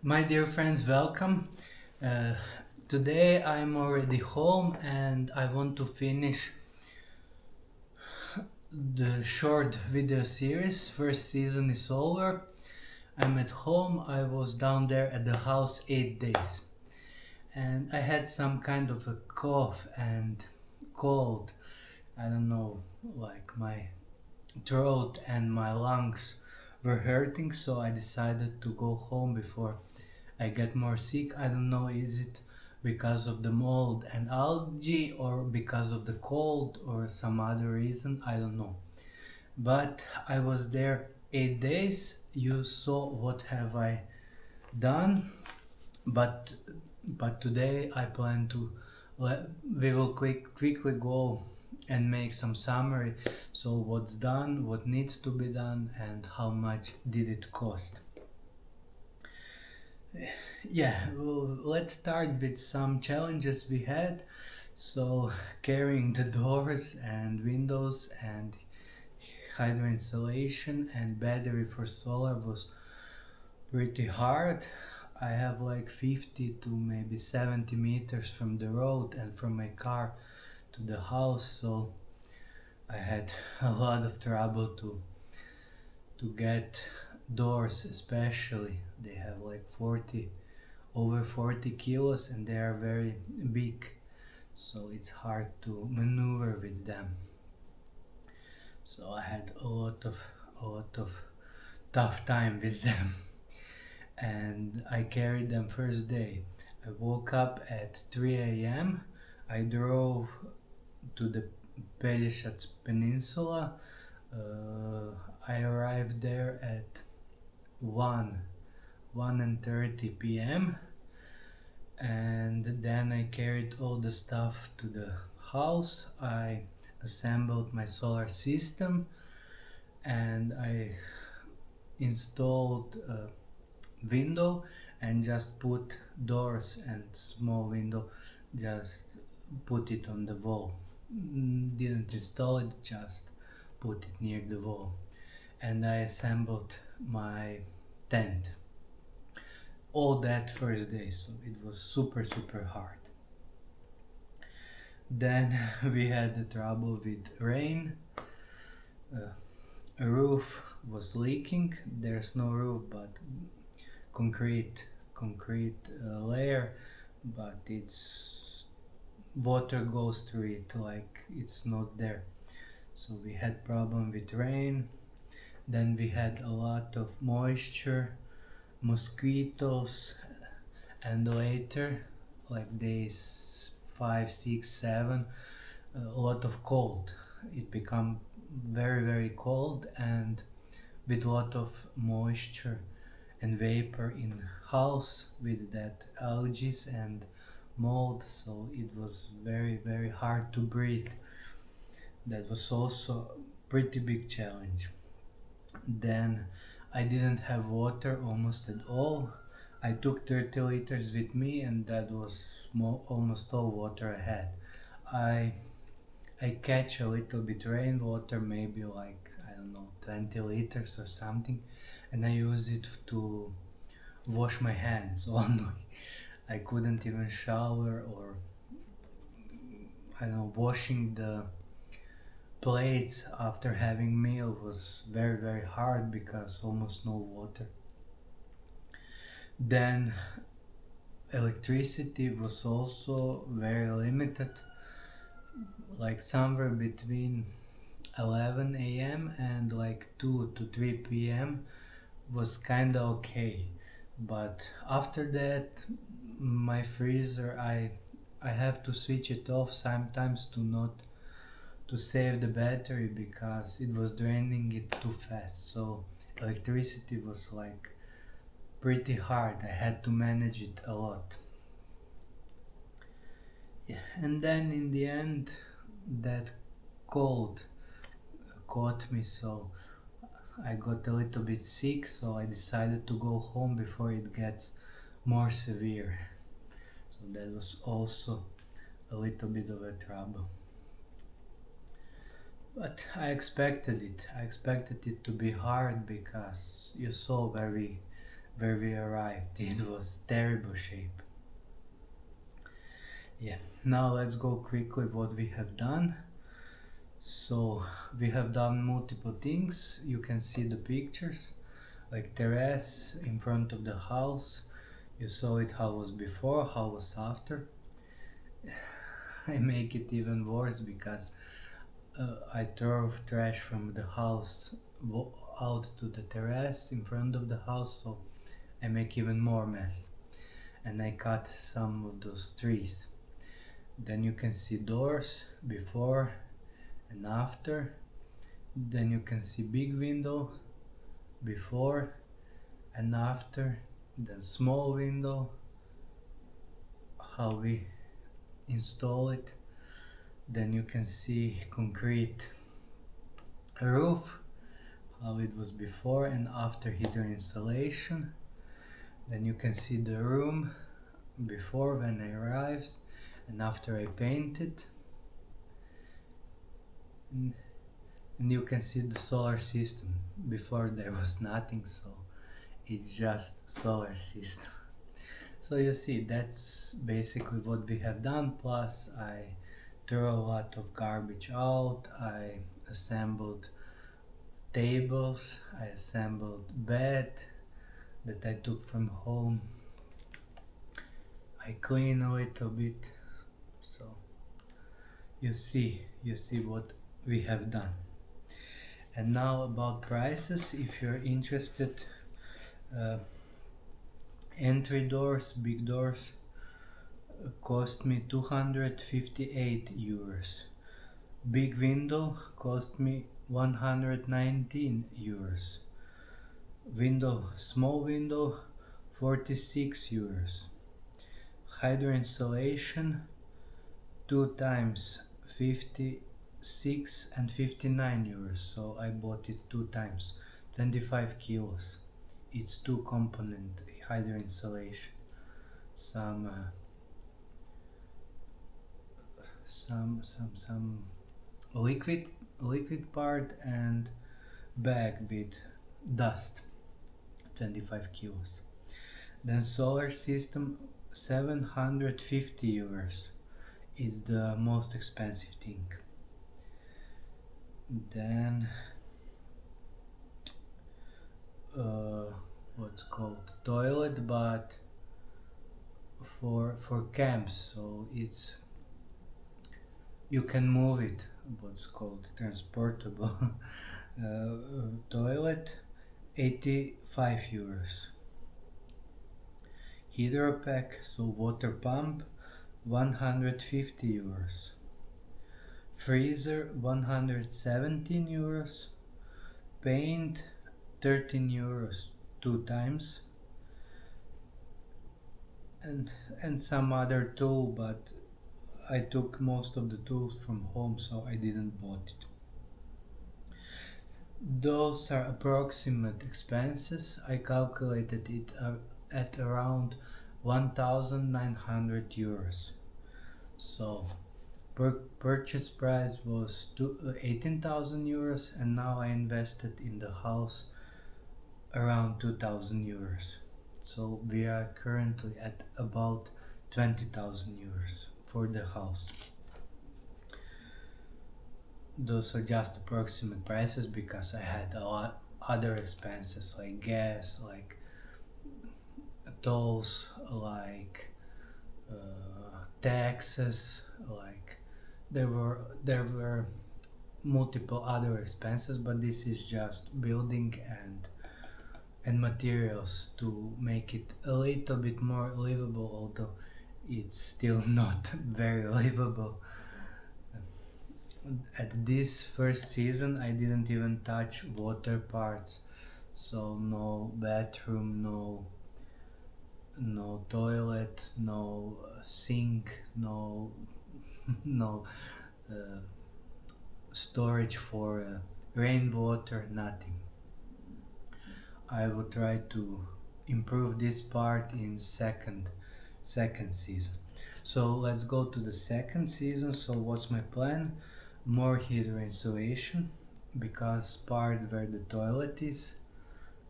My dear friends, welcome. Uh, Today I'm already home and I want to finish the short video series. First season is over. I'm at home. I was down there at the house 8 days and I had some kind of a cough and cold. I don't know, like my throat and my lungs were hurting, so I decided to go home before I get more sick. I don't know, is it because of the mold and algae or because of the cold or some other reason? I don't know. But I was there 8 days. You saw what have I done, but today I plan to we will quickly go and make some summary. So what's done, what needs to be done, and how much did it cost. Yeah, well, let's start with some challenges we had. So carrying the doors and windows and hydro installation and battery for solar was pretty hard. I have like 50 to maybe 70 meters from the road and from my car to the house, so I had a lot of trouble to get doors. Especially they have like 40 over 40 kilos and they are very big, so it's hard to maneuver with them. So I had a lot of tough time with them. And I carried them first day. I woke up at 3 a.m. I drove to the Peljesac Peninsula. I arrived there at 1:30 p.m. and then I carried all the stuff to the house. I assembled my solar system and I installed a window and just put doors and small window, just put it on the wall. Didn't install it, just put it near the wall. And I assembled my tent. All that first day, so it was super hard. Then we had the trouble with rain. A roof was leaking. There's no roof but concrete layer, but it's water goes through it like it's not there. So we had problem with rain. Then we had a lot of moisture, mosquitoes, and later, like days 5, 6, 7, a lot of cold. It become very cold and with a lot of moisture and vapor in house with that algae and mold, so it was very hard to breathe. That was also pretty big challenge. Then I didn't have water almost at all. I took 30 liters with me and that was almost all water I had. I catch a little bit rainwater, maybe like, I don't know, 20 liters or something, and I use it to wash my hands only. I couldn't even shower, or I don't know, washing the plates after having meal was very hard because almost no water. Then electricity was also very limited, like somewhere between 11 a.m. and like 2 to 3 p.m. was kinda okay. But after that, my freezer, I have to switch it off sometimes to not to save the battery because it was draining it too fast. So electricity was like pretty hard. I had to manage it a lot. Yeah, and then in the end, that cold caught me, so I got a little bit sick, so I decided to go home before it gets more severe. So that was also a little bit of a trouble. But I expected it. I expected it to be hard because you saw where we where we arrived. It was terrible shape. Yeah, now let's go quickly what we have done. So we have done multiple things. You can see the pictures, like terrace in front of the house. You saw it how was before, how was after. I make it even worse because I throw trash from the house out to the terrace in front of the house, so I make even more mess. And I cut some of those trees. Then you can see doors before and after. Then you can see big window before and after. Then small window, how we install it. Then you can see concrete roof, how it was before and after heater installation. Then you can see the room before when I arrived and after I painted. And you can see the solar system. Before there was nothing, so it's just solar system. So you see, that's basically what we have done. Plus I threw a lot of garbage out. I assembled tables, I assembled bed that I took from home. I clean a little bit, so you see what we have done. And now about prices, if you're interested, entry doors, big doors, cost me 258 euros. Big window cost me 119 euros. Small window, 46 euros. Hydro installation, 2 times 56 and 59 euros. So I bought it 2 times, 25 kilos. It's 2 component hydro installation. Some liquid part and bag with dust, 25 kilos. Then solar system, 750 euros is the most expensive thing. Then what's called toilet, but for camps, so it's you can move it, what's called transportable toilet, 85 euros. Hydropack, so water pump, 150 euros. Freezer, 117 euros. Paint, 13 euros 2 times. And some other tool, but I took most of the tools from home, so I didn't bought it. Those are approximate expenses. I calculated it at around 1,900 euros. So purchase price was 18,000 euros, and now I invested in the house around 2,000 euros. So we are currently at about 20,000 euros for the house. Those are just approximate prices because I had a lot other expenses like gas, like tolls, like taxes, like there were multiple other expenses, but this is just building and materials to make it a little bit more livable, although it's still not very livable. At this first season I didn't even touch water parts, so no bathroom, no toilet, no sink, no storage for rainwater, nothing. I will try to improve this part in second season. So let's go to the second season. So what's my plan? More heater insulation, because part where the toilet is,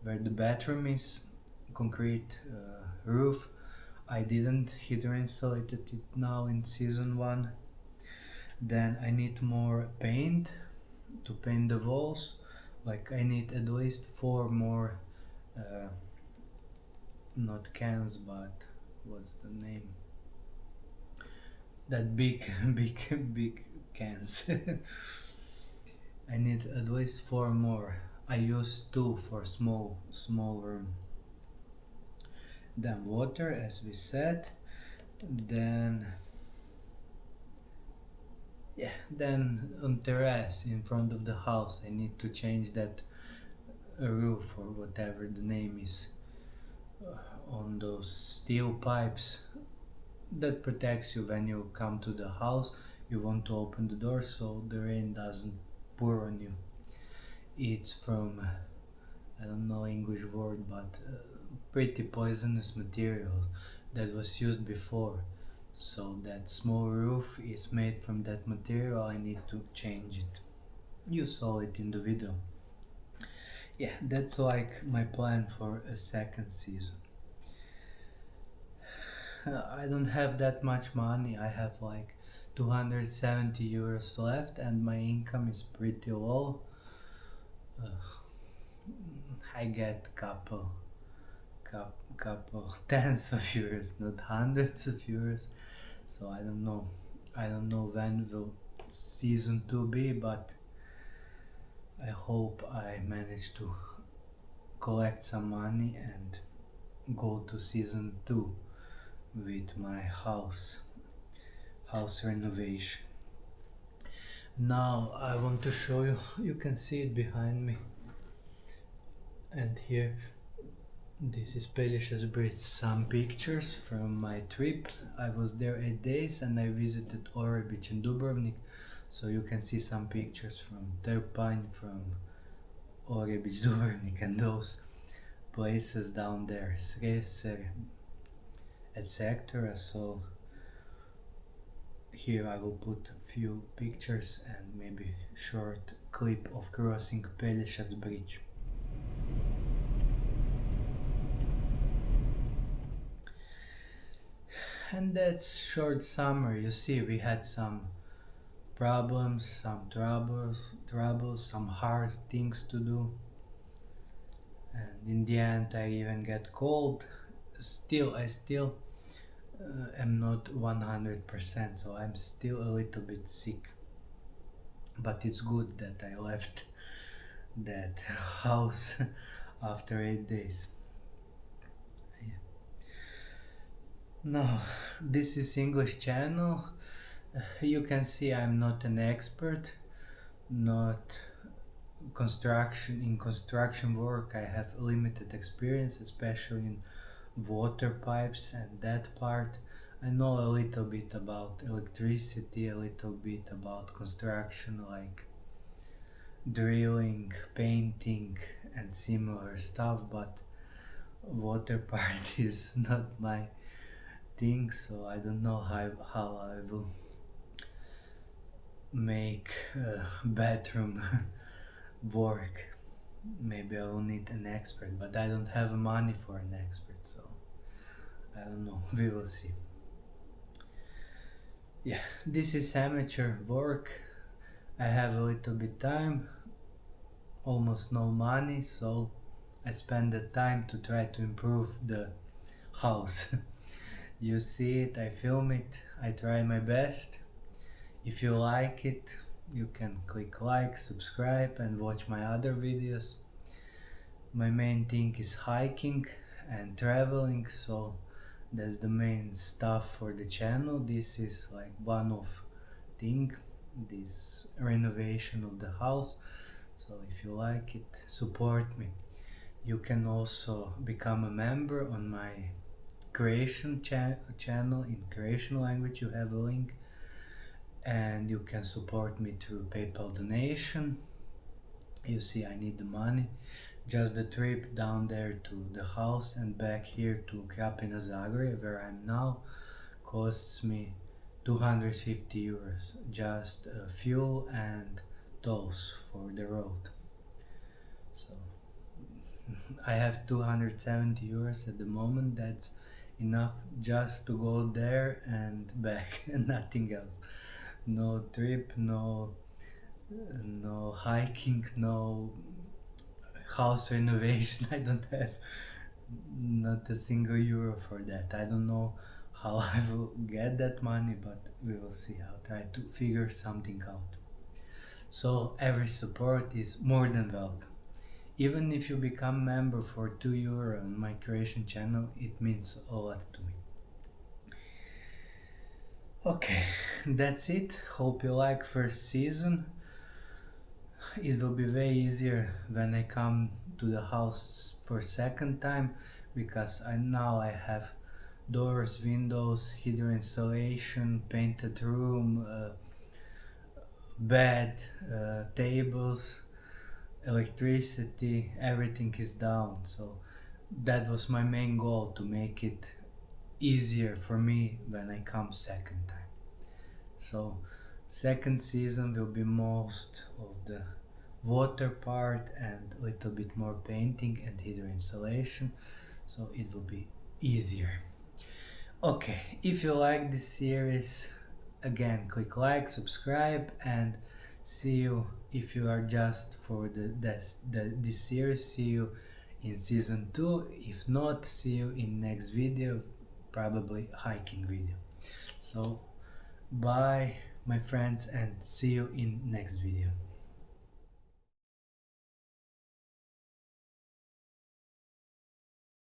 where the bathroom is, concrete roof. I didn't hydro insulated it now in season 1. Then I need more paint to paint the walls. Like I need at least 4 more, not cans, but what's the name? That big, big cans. I need at least 4 more. I use 2 for small room. Then water, as we said. Then on terrace in front of the house I need to change that roof or whatever the name is, on those steel pipes that protects you when you come to the house. You want to open the door so the rain doesn't pour on you. It's from, I don't know English word, but pretty poisonous material that was used before. So that small roof is made from that material. I need to change it. You saw it in the video. Yeah, that's like my plan for a second season. I don't have that much money. I have like 270 euros left and my income is pretty low. I get couple tens of euros, not hundreds of euros. So I don't know when will season 2 be, but I hope I manage to collect some money and go to season 2 with my house renovation. Now I want to show you, you can see it behind me, and here, this is Peljesac Bridge, some pictures from my trip. I was there 8 days and I visited Orebić and Dubrovnik, so you can see some pictures from Trpinj, from Orebić, Dubrovnik and those places down there, Sreser, etc. So here I will put a few pictures and maybe short clip of crossing Peljesac Bridge. And that's short summary. You see, we had some problems, some troubles, some hard things to do, and in the end I even get cold. I still am not 100%, so I'm still a little bit sick, but it's good that I left that house after 8 days. Now, this is English channel. You can see I'm not an expert, not in construction work. I have limited experience, especially in water pipes and that part. I know a little bit about electricity, a little bit about construction, like drilling, painting and similar stuff, but water part is not my thing, so I don't know how I will make a bathroom work. Maybe I will need an expert, but I don't have money for an expert, so I don't know. We will see. Yeah, this is amateur work. I have a little bit time, almost no money, so I spend the time to try to improve the house. You see it, I film it, I try my best. If you like it, you can click like, subscribe and watch my other videos. My main thing is hiking and traveling, so that's the main stuff for the channel. This is like one-off thing, this renovation of the house. So if you like it, support me. You can also become a member on my Croatian channel in Croatian language. You have a link, and you can support me through PayPal donation. You see, I need the money. Just the trip down there to the house and back here to Krapina Zagorje, where I'm now, costs me 250 euros, just fuel and tolls for the road. So I have 270 euros at the moment. That's enough just to go there and back and nothing else. No trip, no hiking, no house renovation. I don't have not a single euro for that. I don't know how I will get that money, but we will see. I'll try to figure something out. So every support is more than welcome. Even if you become member for 2 euro on my Croatian channel, it means a lot to me. Okay, that's it. Hope you like first season. It will be way easier when I come to the house for second time, because now I have doors, windows, hydro installation, painted room, bed, tables, electricity, everything is down. So that was my main goal, to make it easier for me when I come second time. So second season will be most of the water part and a little bit more painting and hydro installation, so it will be easier. Okay, if you like this series, again click like, subscribe, and see you. If you are just for this series, see you in season 2. If not, see you in next video, probably hiking video. So bye my friends, and see you in next video.